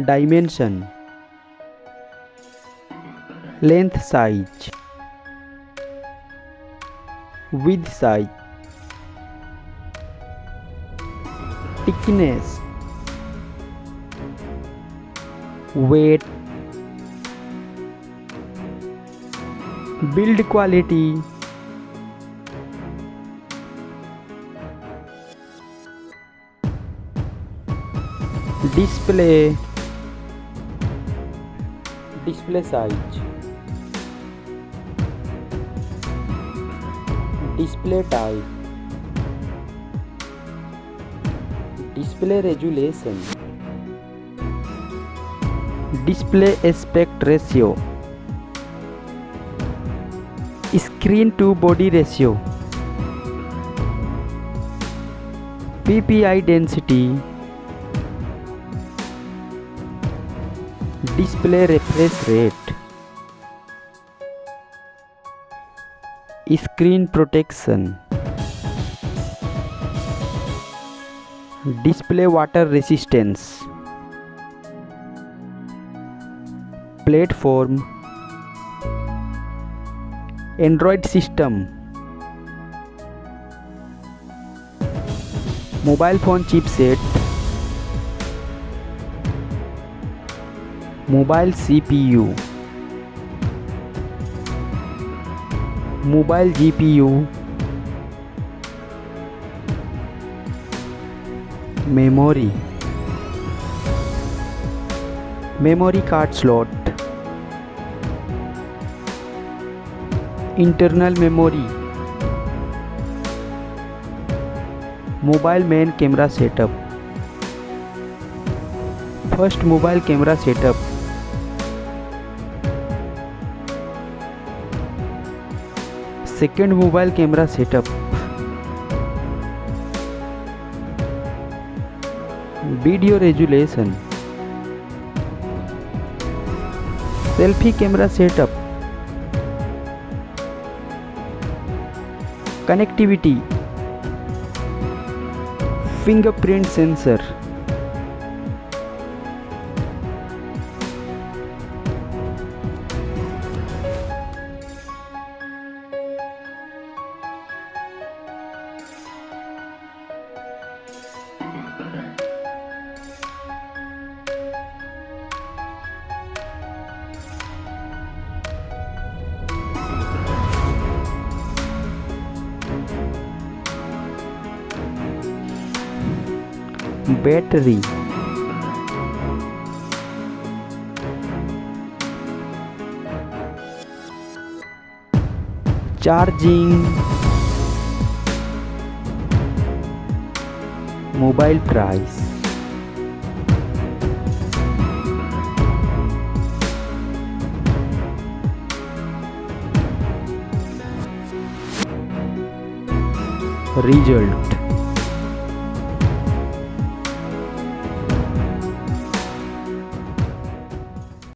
dimension, length size, width size, thickness, weight, build quality, display size, display type, display resolution, display aspect ratio, screen to body ratio, PPI density, display refresh rate, screen protection, display water resistance, platform, Android system, mobile phone chipset, mobile CPU, mobile GPU, memory, memory card slot, internal memory, mobile main camera setup, first mobile camera setup, second mobile camera setup, video resolution, selfie camera setup, connectivity, fingerprint sensor, battery, charging, mobile price, result.